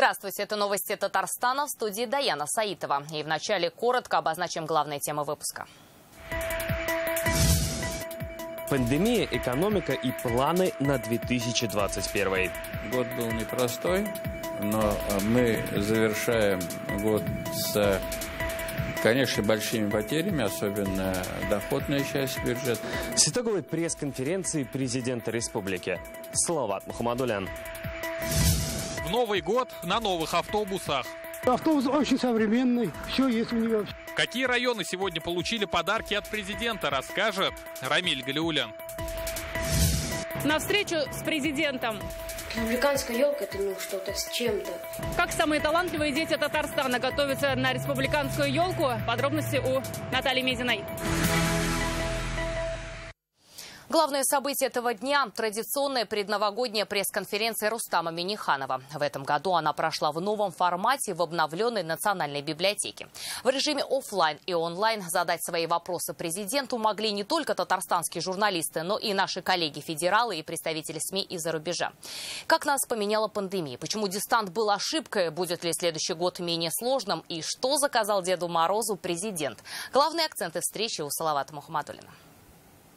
Здравствуйте, это новости Татарстана, в студии Даяна Саитова. И вначале коротко обозначим главные темы выпуска. Пандемия, экономика и планы на 2021. Год был непростой, но мы завершаем год с, конечно, большими потерями, особенно доходная часть бюджета. С итоговой пресс-конференции президента республики. Салават Мухаммадулян. В Новый год на новых автобусах. Автобус очень современный, все есть у него. Какие районы сегодня получили подарки от президента, расскажет Рамиль Галиулян. На встречу с президентом. Республиканская елка — это что-то с чем-то. Как самые талантливые дети Татарстана готовятся на республиканскую елку? Подробности у Натальи Мезиной. Главное событие этого дня – традиционная предновогодняя пресс-конференция Рустама Минниханова. В этом году она прошла в новом формате в обновленной Национальной библиотеке. В режиме офлайн и онлайн задать свои вопросы президенту могли не только татарстанские журналисты, но и наши коллеги-федералы и представители СМИ из-за рубежа. Как нас поменяла пандемия? Почему дистант был ошибкой? Будет ли следующий год менее сложным? И что заказал Деду Морозу президент? Главные акценты встречи у Салавата Мухаммадулина.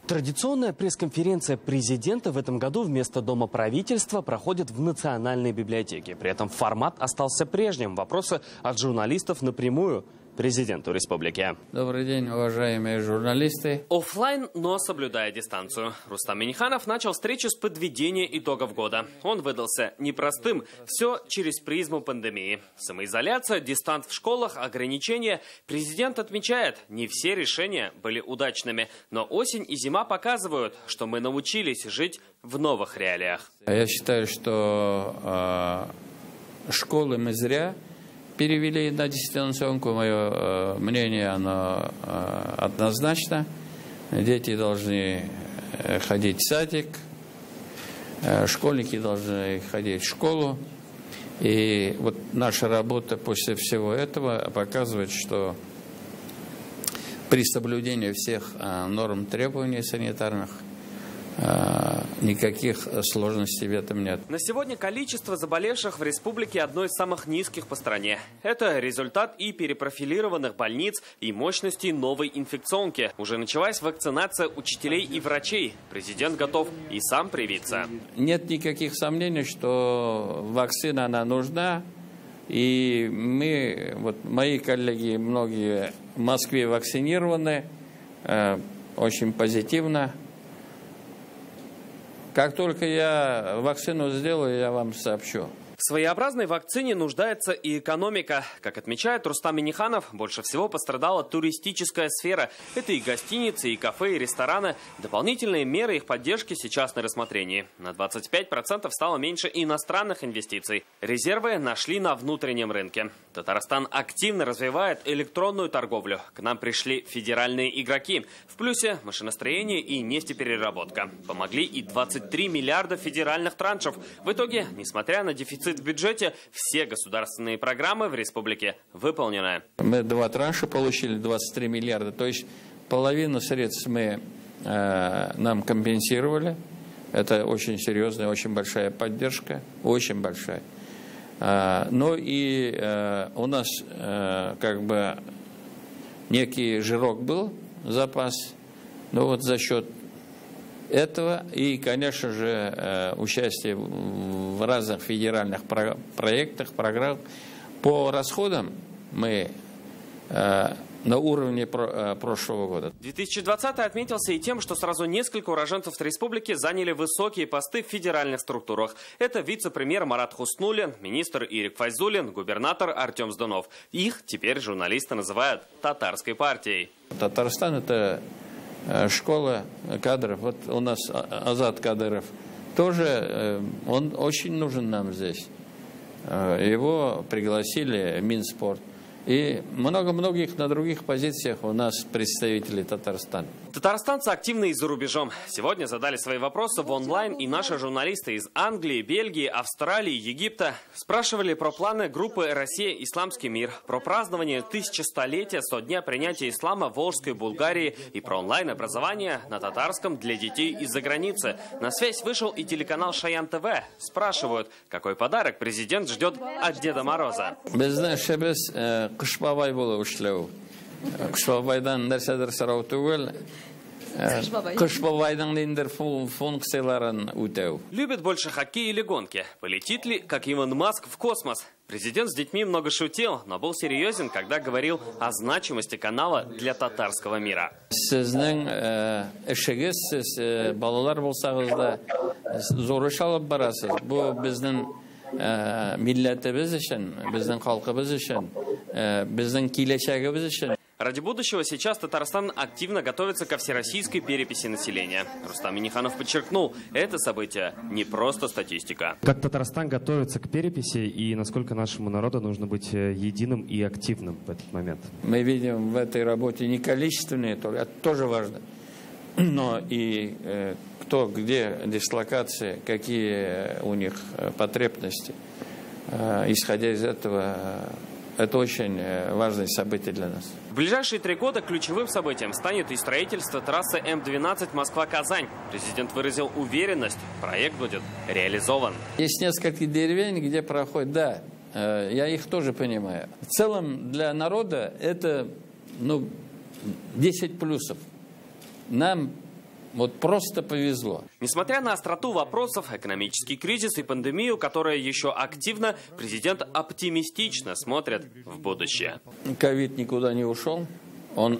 Традиционная пресс-конференция президента в этом году вместо Дома правительства проходит в Национальной библиотеке. При этом формат остался прежним. Вопросы от журналистов напрямую президенту республики. Добрый день, уважаемые журналисты. Оффлайн, но соблюдая дистанцию. Рустам Минниханов начал встречу с подведения итогов года. Он выдался непростым. Все через призму пандемии. Самоизоляция, дистант в школах, ограничения. Президент отмечает, не все решения были удачными. Но осень и зима показывают, что мы научились жить в новых реалиях. Я считаю, что школы мы зря перевели на дистанционку. Мое мнение, оно однозначно. Дети должны ходить в садик, школьники должны ходить в школу. И вот наша работа после всего этого показывает, что при соблюдении всех норм требований санитарных никаких сложностей в этом нет. На сегодня количество заболевших в республике одно из самых низких по стране. Это результат и перепрофилированных больниц, и мощности новой инфекционки. Уже началась вакцинация учителей и врачей. Президент готов и сам привиться. Нет никаких сомнений, что вакцина, она нужна. И мы, вот мои коллеги, многие в Москве вакцинированы, очень позитивно. Как только я вакцину сделаю, я вам сообщу. В своеобразной вакцине нуждается и экономика. Как отмечает Рустам Минниханов, больше всего пострадала туристическая сфера. Это и гостиницы, и кафе, и рестораны. Дополнительные меры их поддержки сейчас на рассмотрении. На 25% стало меньше иностранных инвестиций. Резервы нашли на внутреннем рынке. Татарстан активно развивает электронную торговлю. К нам пришли федеральные игроки. В плюсе машиностроение и нефтепереработка. Помогли и 23 миллиарда федеральных траншев. В итоге, несмотря на дефицит в бюджете, все государственные программы в республике выполнены. Мы 2 транша получили, 23 миллиарда. То есть половину средств нам компенсировали. Это очень серьезная, очень большая поддержка. Очень большая. Ну и у нас как бы некий жирок был, запас. Но вот за счет этого и, конечно же, участие в разных федеральных проектах, программах. По расходам мы на уровне прошлого года. 2020 отметился и тем, что сразу несколько уроженцев с республики заняли высокие посты в федеральных структурах. Это вице-премьер Марат Хуснуллин, министр Ирик Файзуллин, губернатор Артем Сдунов. Их теперь журналисты называют татарской партией. Татарстан – это школа кадров. Вот у нас Азат Кадыров тоже, он очень нужен нам здесь. Его пригласили в Минспорт. И многих на других позициях у нас представители Татарстана. Татарстанцы активны и за рубежом. Сегодня задали свои вопросы в онлайн и наши журналисты из Англии, Бельгии, Австралии, Египта. Спрашивали про планы группы «Россия. Исламский мир», про празднование 1100-летия со дня принятия ислама в Волжской Булгарии и про онлайн-образование на татарском для детей из-за границы. На связь вышел и телеканал Шаян ТВ. Спрашивают, какой подарок президент ждет от Деда Мороза. Кышбабай болу эшләү. Кышбабайдан нәрсәдер сорау түгел. Кышбабайның ниндер функцияларын үтәү. Любит больше хоккей или гонки? Полетит ли, как Илон Маск, в космос? Президент с детьми много шутил, но был серьезен, когда говорил о значимости канала для татарского мира. Сезнең эшегез, сез балалар булсагыз да зур эш алып барасыз. Бу безнең милләтебез өчен, безнең халкыбыз өчен, безнең киләчәгебез өчен. Ради будущего сейчас Татарстан активно готовится ко всероссийской переписи населения. Рустам Минниханов подчеркнул, это событие не просто статистика. Как Татарстан готовится к переписи и насколько нашему народу нужно быть единым и активным в этот момент? Мы видим в этой работе не количественные, это тоже важно, но и кто, где дислокации, какие у них потребности. Исходя из этого, это очень важное событие для нас. В ближайшие 3 года ключевым событием станет и строительство трассы М-12 Москва-Казань. Президент выразил уверенность, проект будет реализован. Есть несколько деревень, где проходит, да, я их тоже понимаю. В целом для народа это 10 плюсов. Нам вот просто повезло. Несмотря на остроту вопросов, экономический кризис и пандемию, которая еще активна, президент оптимистично смотрит в будущее. Ковид никуда не ушел, он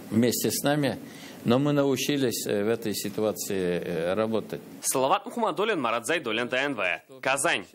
вместе с нами, но мы научились в этой ситуации работать. Салават Мухаммадуллин, Марат Зайдуллин, ТНВ. Казань.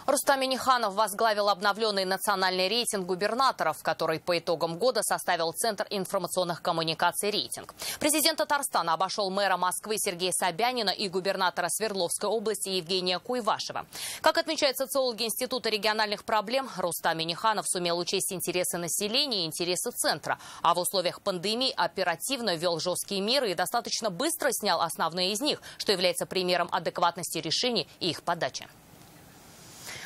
Рустам Минниханов возглавил обновленный национальный рейтинг губернаторов, который по итогам года составил Центр информационных коммуникаций «Рейтинг». Президент Татарстана обошел мэра Москвы Сергея Собянина и губернатора Свердловской области Евгения Куйвашева. Как отмечают социологи Института региональных проблем, Рустам Минниханов сумел учесть интересы населения и интересы центра, а в условиях пандемии оперативно ввел жесткие меры и достаточно быстро снял основные из них, что является примером адекватности решений и их подачи.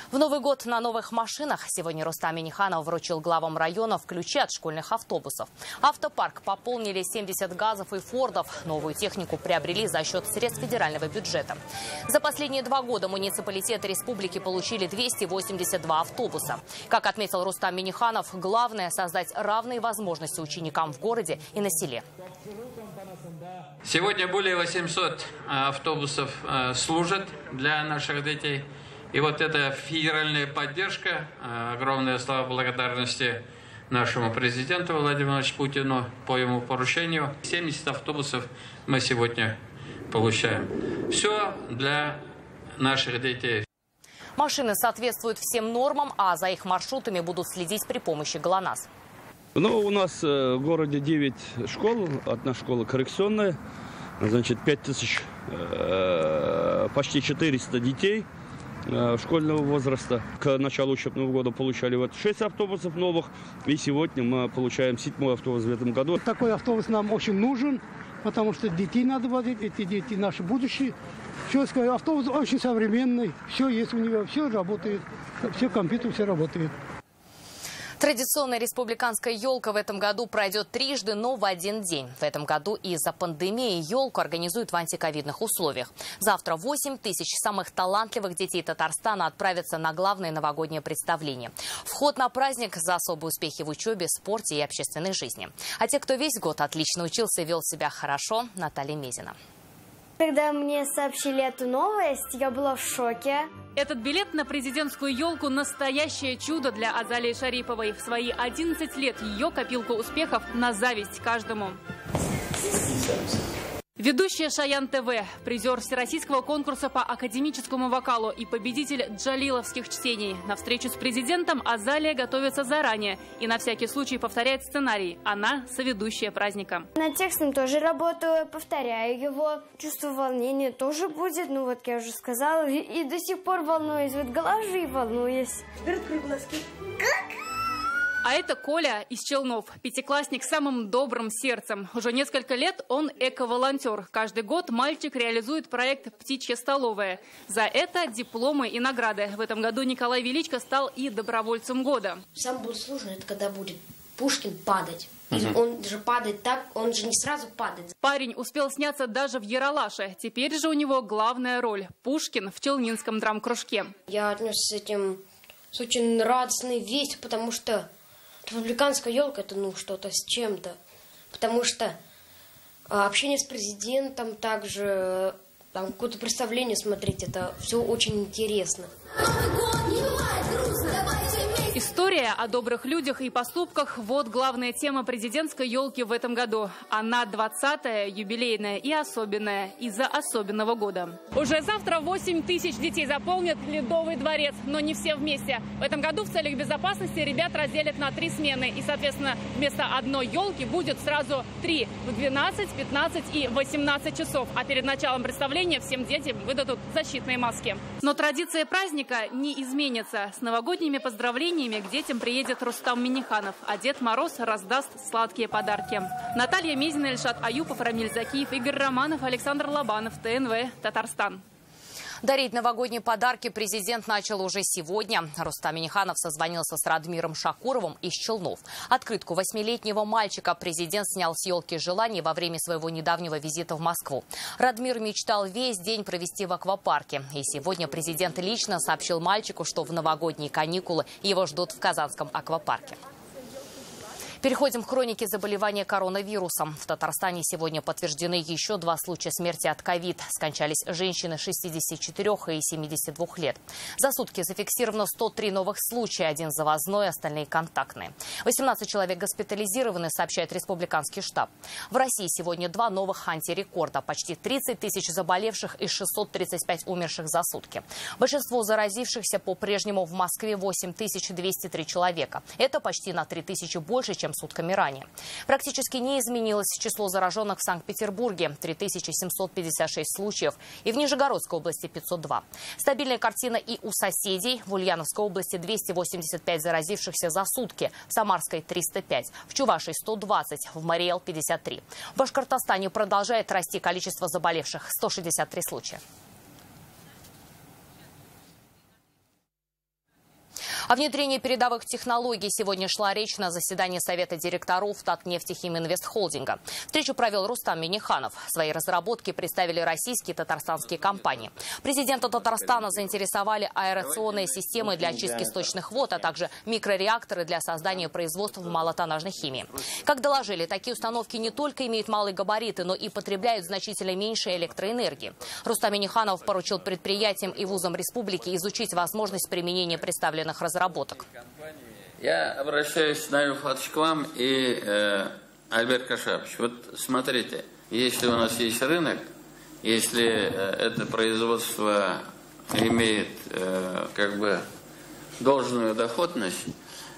В Новый год на новых машинах сегодня Рустам Минниханов вручил главам районов ключи от школьных автобусов. Автопарк пополнили 70 газов и фордов. Новую технику приобрели за счет средств федерального бюджета. За последние 2 года муниципалитеты республики получили 282 автобуса. Как отметил Рустам Минниханов, главное – создать равные возможности ученикам в городе и на селе. Сегодня более 800 автобусов служат для наших детей. И вот эта федеральная поддержка, огромные слова благодарности нашему президенту Владимиру Владимировичу Путину по его поручению. 70 автобусов мы сегодня получаем. Все для наших детей. Машины соответствуют всем нормам, а за их маршрутами будут следить при помощи ГЛОНАСС. У нас в городе 9 школ, одна школа коррекционная, значит 5000, почти 400 детей школьного возраста. К началу учебного года получали 6 автобусов новых, и сегодня мы получаем 7-й автобус в этом году. Такой автобус нам очень нужен, потому что детей надо возить, эти дети наше будущее. Автобус очень современный, все есть у него, все работает, все компьютеры, все работает. Традиционная республиканская елка в этом году пройдет трижды, но в один день. В этом году из-за пандемии елку организуют в антиковидных условиях. Завтра 8 тысяч самых талантливых детей Татарстана отправятся на главное новогоднее представление. Вход на праздник за особые успехи в учебе, спорте и общественной жизни. А те, кто весь год отлично учился и вел себя хорошо, Наталья Мезина. Когда мне сообщили эту новость, я была в шоке. Этот билет на президентскую елку – настоящее чудо для Азалии Шариповой. В свои 11 лет ее копилку успехов на зависть каждому. Ведущая Шаян ТВ, призер всероссийского конкурса по академическому вокалу и победитель джалиловских чтений. На встречу с президентом Азалия готовится заранее и на всякий случай повторяет сценарий. Она соведущая праздника. Над текстом тоже работаю, повторяю его. Чувство волнения тоже будет, я уже сказала. И до сих пор волнуюсь, глажу и волнуюсь. А это Коля из Челнов, пятиклассник с самым добрым сердцем. Уже несколько лет он эко-волонтер. Каждый год мальчик реализует проект «Птичья столовая». За это дипломы и награды. В этом году Николай Величко стал и добровольцем года. Самое будет сложно, это когда будет Пушкин падать. Он же падает так, он же не сразу падает. Парень успел сняться даже в «Ералаше». Теперь же у него главная роль – Пушкин в челнинском драм-кружке. Я отнесся с этим с очень радостной вестью, потому что республиканская елка – это что-то с чем-то. Потому что общение с президентом, также какое-то представление смотреть, это все очень интересно. История о добрых людях и поступках – вот главная тема президентской елки в этом году. Она 20-я, юбилейная и особенная из-за особенного года. Уже завтра 8 тысяч детей заполнят Ледовый дворец, но не все вместе. В этом году в целях безопасности ребят разделят на 3 смены. И, соответственно, вместо одной елки будет сразу 3 в 12, 15 и 18 часов. А перед началом представления всем детям выдадут защитные маски. Но традиция праздника не изменится. С новогодними поздравлениями к детям приедет Рустам Минниханов, а Дед Мороз раздаст сладкие подарки. Наталья Мезина, Ильшат Аюпов, Рамиль Закиев, Игорь Романов, Александр Лобанов, ТНВ, Татарстан. Дарить новогодние подарки президент начал уже сегодня. Рустам Минниханов созвонился с Радмиром Шакуровым из Челнов. Открытку 8-летнего мальчика президент снял с елки желаний во время своего недавнего визита в Москву. Радмир мечтал весь день провести в аквапарке. И сегодня президент лично сообщил мальчику, что в новогодние каникулы его ждут в Казанском аквапарке. Переходим к хронике заболевания коронавирусом. В Татарстане сегодня подтверждены еще 2 случая смерти от ковид. Скончались женщины 64 и 72 лет. За сутки зафиксировано 103 новых случая. 1 завозной, остальные контактные. 18 человек госпитализированы, сообщает республиканский штаб. В России сегодня 2 новых антирекорда. Почти 30 тысяч заболевших и 635 умерших за сутки. Большинство заразившихся по-прежнему в Москве 8203 человека. Это почти на 3000 больше, чем сутками ранее. Практически не изменилось число зараженных в Санкт-Петербурге – 3756 случаев, и в Нижегородской области – 502. Стабильная картина и у соседей. В Ульяновской области 285 заразившихся за сутки, в Самарской – 305, в Чувашии – 120, в Мариэл – 53. В Башкортостане продолжает расти количество заболевших – 163 случая. О внедрении передовых технологий сегодня шла речь на заседании Совета директоров Татнефтехиминвестхолдинга. Встречу провел Рустам Минниханов. Свои разработки представили российские и татарстанские компании. Президента Татарстана заинтересовали аэрационные системы для очистки сточных вод, а также микрореакторы для создания производств в малотоннажной химии. Как доложили, такие установки не только имеют малые габариты, но и потребляют значительно меньше электроэнергии. Рустам Минниханов поручил предприятиям и вузам республики изучить возможность применения представленных разработок. Я обращаюсь, Наиль Фатович, к вам и Альберт Кашапович. Вот смотрите, если у нас есть рынок, если это производство имеет должную доходность,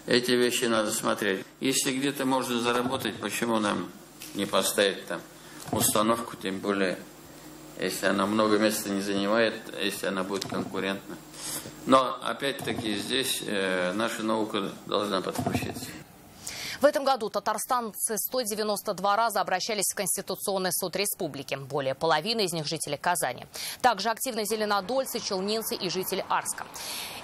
эти вещи надо смотреть. Если где-то можно заработать, почему нам не поставить там установку, тем более, если она много места не занимает, если она будет конкурентна. Но, опять-таки, здесь наша наука должна подключиться. В этом году татарстанцы 192 раза обращались в Конституционный суд республики. Более половины из них жители Казани. Также активны зеленодольцы, челнинцы и жители Арска.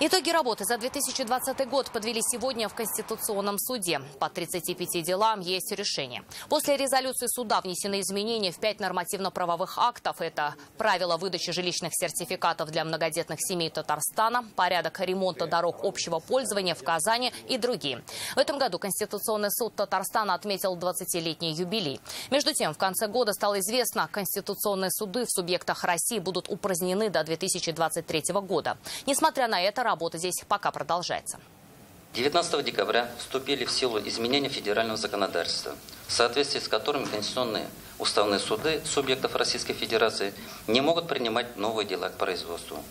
Итоги работы за 2020 год подвели сегодня в Конституционном суде. По 35 делам есть решение. После резолюции суда внесены изменения в 5 нормативно-правовых актов. Это правила выдачи жилищных сертификатов для многодетных семей Татарстана, порядок ремонта дорог общего пользования в Казани и другие. В этом году Конституционный суд Татарстана отметил 20-летний юбилей. Между тем, в конце года стало известно, конституционные суды в субъектах России будут упразднены до 2023 года. Несмотря на это, работа здесь пока продолжается. 19 декабря вступили в силу изменения федерального законодательства, в соответствии с которыми конституционные уставные суды субъектов Российской Федерации не могут принимать новые дела к производству.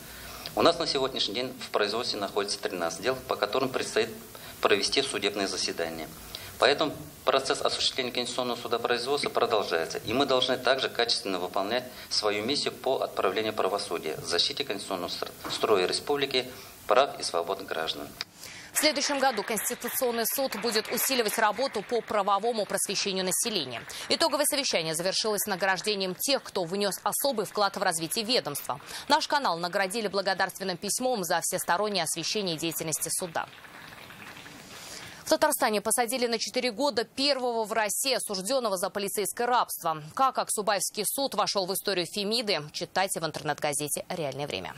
У нас на сегодняшний день в производстве находится 13 дел, по которым предстоит провести судебные заседания. Поэтому процесс осуществления Конституционного судопроизводства продолжается, и мы должны также качественно выполнять свою миссию по отправлению правосудия, защите конституционного строя республики, прав и свобод граждан. В следующем году Конституционный суд будет усиливать работу по правовому просвещению населения. Итоговое совещание завершилось награждением тех, кто внес особый вклад в развитие ведомства. Наш канал наградили благодарственным письмом за всестороннее освещение деятельности суда. В Татарстане посадили на 4 года первого в России осужденного за полицейское рабство. Как Аксубаевский суд вошел в историю Фемиды, читайте в интернет-газете «Реальное время».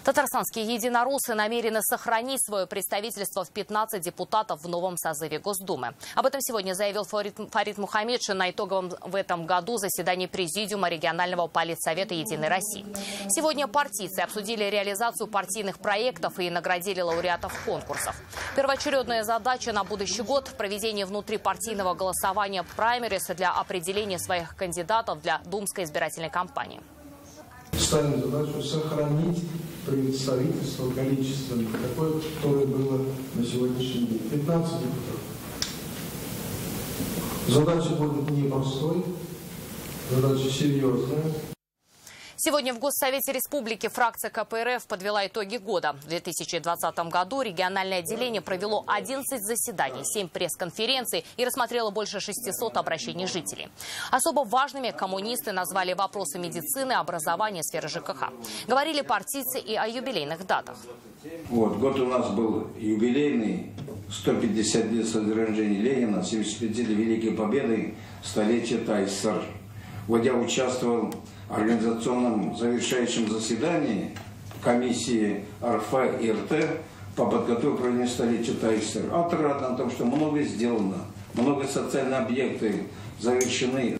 Татарстанские единороссы намерены сохранить свое представительство в 15 депутатов в новом созыве Госдумы. Об этом сегодня заявил Фарид Мухаммедшин на итоговом в этом году заседании Президиума регионального политсовета «Единой России». Сегодня партийцы обсудили реализацию партийных проектов и наградили лауреатов конкурсов. Первоочередная задача на будущий год – проведение внутрипартийного голосования праймерис для определения своих кандидатов для Думской избирательной кампании. Ставим задачу сохранить представительство количественно такое, которое было на сегодняшний день. 15 депутатов. Задача будет непростой, задача серьезная. Сегодня в Госсовете Республики фракция КПРФ подвела итоги года. В 2020 году региональное отделение провело 11 заседаний, 7 пресс-конференций и рассмотрело больше 600 обращений жителей. Особо важными коммунисты назвали вопросы медицины, образования, сферы ЖКХ. Говорили партийцы и о юбилейных датах. Год у нас был юбилейный, 150 лет со дня рождения Ленина, 75 лет Великой Победы, столетие ТАИСР. Я участвовал в организационном завершающем заседании комиссии РФ и РТ по подготовке проведения столетия ТАИСР. Отрадно о том, что много сделано, много социальных объектов завершены.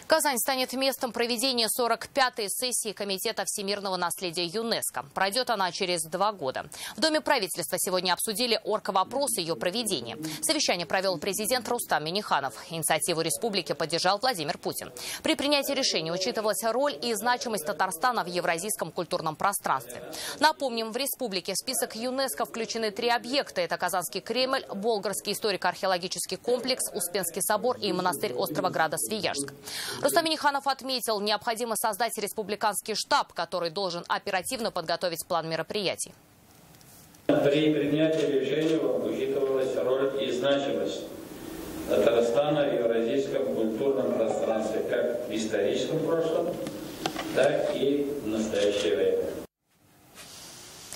Казань станет местом проведения 45-й сессии Комитета всемирного наследия ЮНЕСКо. Пройдет она через 2 года. В Доме правительства сегодня обсудили оргвопросы ее проведения. Совещание провел президент Рустам Минниханов. Инициативу республики поддержал Владимир Путин. При принятии решения учитывалась роль и значимость Татарстана в евразийском культурном пространстве. Напомним, в республике в список ЮНЕСКо включены 3 объекта. Это Казанский Кремль, Болгарский историко-археологический комплекс, Успенский собор и монастырь острова Града-Свияжск. Рустам Минниханов отметил, необходимо создать республиканский штаб, который должен оперативно подготовить план мероприятий. При принятии решения учитывалась роль и значимость Татарстана в евразийском культурном пространстве, как в историческом прошлом, так и в настоящее время.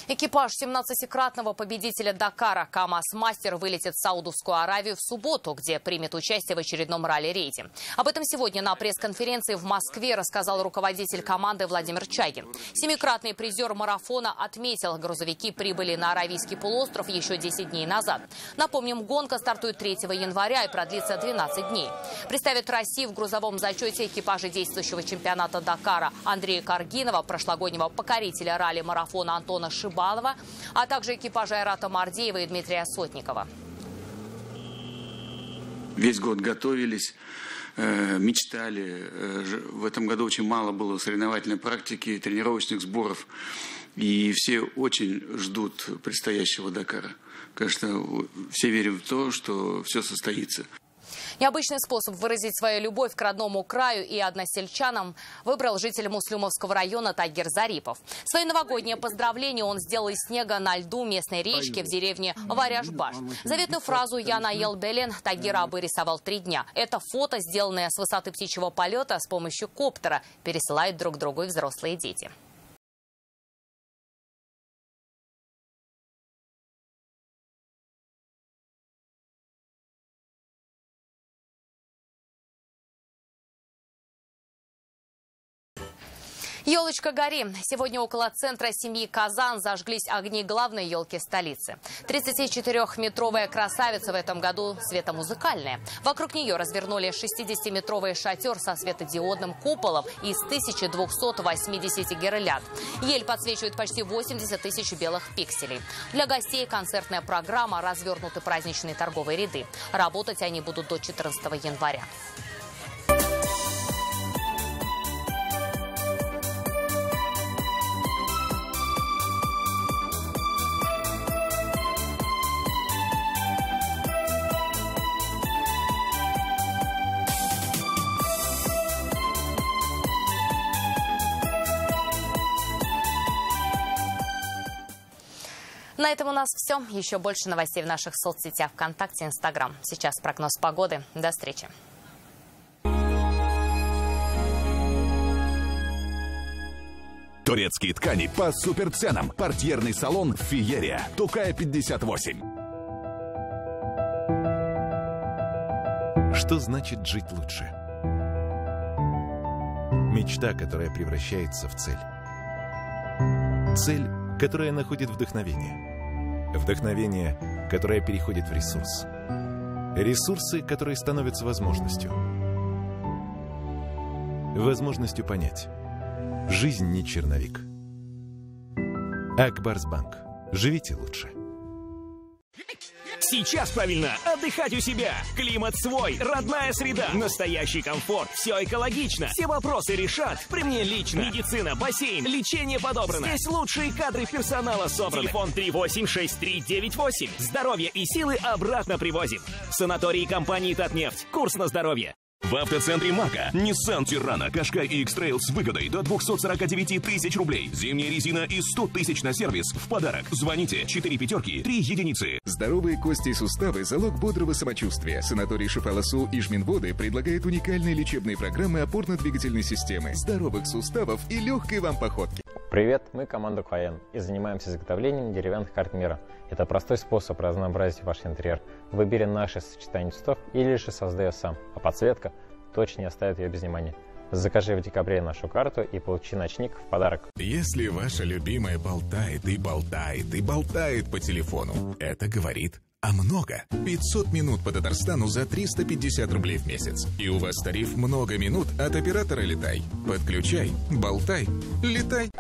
Экипаж 17-кратного победителя Дакара КамАЗ-мастер вылетит в Саудовскую Аравию в субботу, где примет участие в очередном ралли-рейде. Об этом сегодня на пресс-конференции в Москве рассказал руководитель команды Владимир Чагин. 7-кратный призер марафона отметил, грузовики прибыли на Аравийский полуостров еще 10 дней назад. Напомним, гонка стартует 3 января и продлится 12 дней. Представит России в грузовом зачете экипажи действующего чемпионата Дакара Андрея Каргинова, прошлогоднего покорителя ралли-марафона Антона Шибанова, а также экипажа Айрата Мардеева и Дмитрия Сотникова. Весь год готовились, мечтали. В этом году очень мало было соревновательной практики, тренировочных сборов. И все очень ждут предстоящего Дакара. Конечно, все верим в то, что все состоится. Необычный способ выразить свою любовь к родному краю и односельчанам выбрал житель Муслюмовского района Тагир Зарипов. Свое новогоднее поздравление он сделал из снега на льду местной речки в деревне Варяжбаш. Заветную фразу «Я наел Белен» Тагира обрисовал 3 дня. Это фото, сделанное с высоты птичьего полета с помощью коптера, пересылают друг другу и взрослые дети. Елочка гори. Сегодня около центра семьи Казан зажглись огни главной елки столицы. 34-метровая красавица в этом году светомузыкальная. Вокруг нее развернули 60-метровый шатер со светодиодным куполом из 1280 гирлянд. Ель подсвечивает почти 80 тысяч белых пикселей. Для гостей концертная программа, развернуты праздничные торговые ряды. Работать они будут до 14 января. На этом у нас все. Еще больше новостей в наших соцсетях ВКонтакте, Инстаграм. Сейчас прогноз погоды. До встречи. Турецкие ткани по суперценам. Портьерный салон «Фиерия». Тукая, 58. Что значит жить лучше? Мечта, которая превращается в цель. Цель, которая находит вдохновение. Вдохновение, которое переходит в ресурс. Ресурсы, которые становятся возможностью. Возможностью понять. Жизнь не черновик. Акбарсбанк. Живите лучше. Сейчас правильно отдыхать у себя. Климат свой, родная среда, настоящий комфорт, все экологично. Все вопросы решат при мне лично. Медицина, бассейн, лечение подобрано. Здесь лучшие кадры персонала собраны. Телефон 386398. Здоровье и силы обратно привозим. Санатории компании «Татнефть». Курс на здоровье. В автоцентре «Мака» Nissan Тирана, Qashqai и X-Trail с выгодой до 249 тысяч рублей. Зимняя резина и 100 тысяч на сервис в подарок. Звоните 4 пятерки 3 единицы. Здоровые кости и суставы – залог бодрого самочувствия. Санаторий Шифаласу и Жминводы предлагает уникальные лечебные программы опорно-двигательной системы, здоровых суставов и легкой вам походки. Привет, мы команда Кхоен и занимаемся изготовлением деревянных карт мира. Это простой способ разнообразить ваш интерьер. Выбери наше сочетание цветов или же создай ее сам, а подсветка точно не оставит ее без внимания. Закажи в декабре нашу карту и получи ночник в подарок. Если ваша любимая болтает и болтает и болтает по телефону, это говорит о много. 500 минут по Татарстану за 350 рублей в месяц. И у вас тариф много минут от оператора «Летай». Подключай, болтай, летай.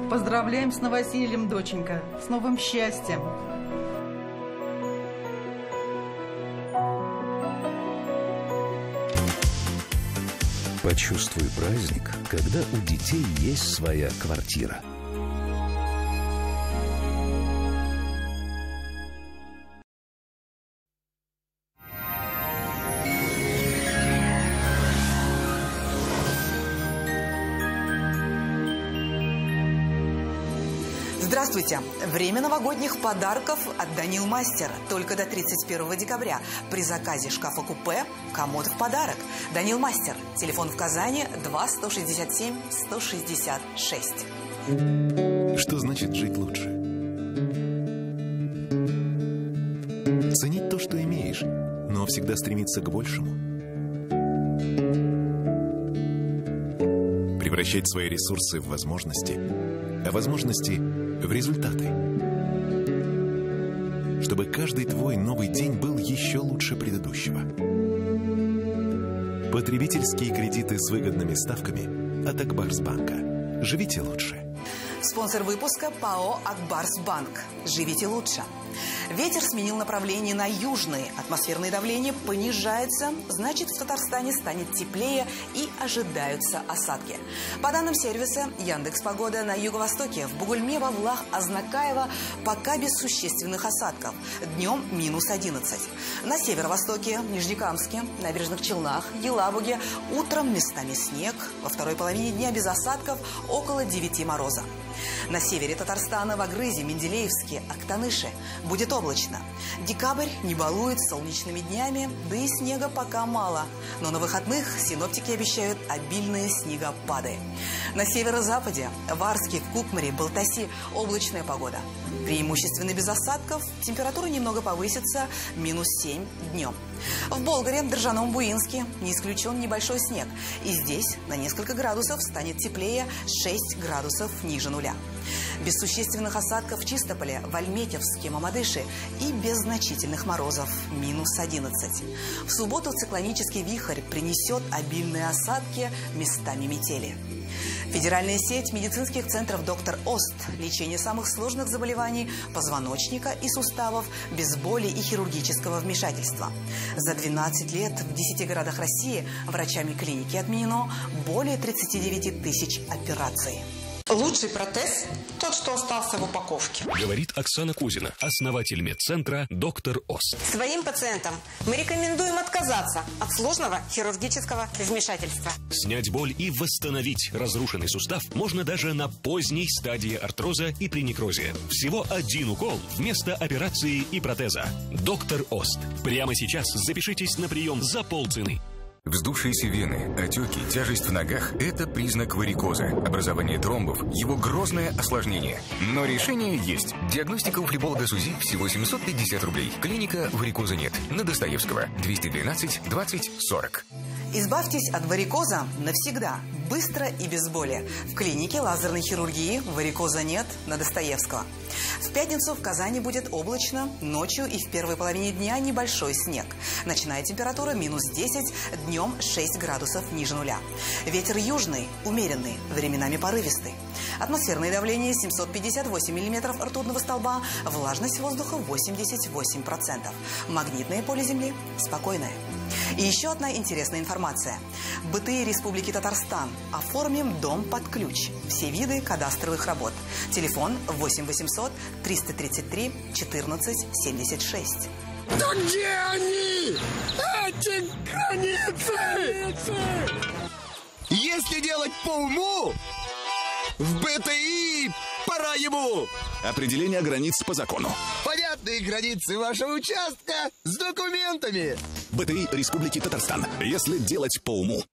Поздравляем с новосельем, доченька. С новым счастьем. Почувствуй праздник, когда у детей есть своя квартира. Здравствуйте! Время новогодних подарков от Данил Мастер. Только до 31 декабря. При заказе шкафа-купе комод в подарок. Данил Мастер. Телефон в Казани 2 167 166. Что значит жить лучше? Ценить то, что имеешь, но всегда стремиться к большему. Превращать свои ресурсы в возможности, а возможности в результаты. Чтобы каждый твой новый день был еще лучше предыдущего. Потребительские кредиты с выгодными ставками от Акбарсбанка. Живите лучше. Спонсор выпуска ПАО «Акбарсбанк». Живите лучше. Ветер сменил направление на южный. Атмосферное давление понижается, значит, в Татарстане станет теплее и ожидаются осадки. По данным сервиса Яндекс.Погода, на юго-востоке, в Бугульме, Вавлах, Азнакаево пока без существенных осадков. Днем минус 11. На северо-востоке, в Нижнекамске, Набережных Челнах, Елабуге утром местами снег. Во второй половине дня без осадков около 9 мороза. На севере Татарстана, в Агрызе, Менделеевске, Актаныше будет облачно. Декабрь не балует солнечными днями, да и снега пока мало. Но на выходных синоптики обещают обильные снегопады. На северо-западе, в Арске, в Кукмаре, Балтаси облачная погода. Преимущественно без осадков, температура немного повысится, минус 7 днем. В Болгаре, Држаном, Буинске не исключен небольшой снег. И здесь на несколько градусов станет теплее, 6 градусов ниже нуля. Без существенных осадков в Чистополе, в Альметьевске, Мамадыше и без значительных морозов, минус 11. В субботу циклонический вихрь принесет обильные осадки, местами метели. Федеральная сеть медицинских центров «Доктор Ост». Лечение самых сложных заболеваний позвоночника и суставов без боли и хирургического вмешательства. За 12 лет в 10 городах России врачами клиники отменено более 39 тысяч операций. Лучший протез – тот, что остался в упаковке. Говорит Оксана Кузина, основатель медцентра «Доктор Оз». Своим пациентам мы рекомендуем отказаться от сложного хирургического вмешательства. Снять боль и восстановить разрушенный сустав можно даже на поздней стадии артроза и при некрозе. Всего 1 укол вместо операции и протеза. «Доктор Оз». Прямо сейчас запишитесь на прием за полцены. Вздувшиеся вены, отеки, тяжесть в ногах – это признак варикоза. Образование тромбов – его грозное осложнение. Но решение есть. Диагностика у флеболога СУЗИ всего 750 рублей. Клиника «Варикоза нет». На Достоевского. 212 20 40. Избавьтесь от варикоза навсегда, быстро и без боли. В клинике лазерной хирургии «Варикоза нет» на Достоевского. В пятницу в Казани будет облачно, ночью и в первой половине дня небольшой снег. Ночная температура минус 10, днем 6 градусов ниже нуля. Ветер южный, умеренный, временами порывистый. Атмосферное давление 758 миллиметров ртутного столба, влажность воздуха 88%. Магнитное поле Земли спокойное. И еще одна интересная информация. БТИ Республики Татарстан. Оформим дом под ключ. Все виды кадастровых работ. Телефон 8 800 333 14 76. Да где они? Эти границы! Если делать по уму, в БТИ пора ему! Определение границ по закону. Понятные границы вашего участка с документами. БТИ Республики Татарстан. Если делать по уму.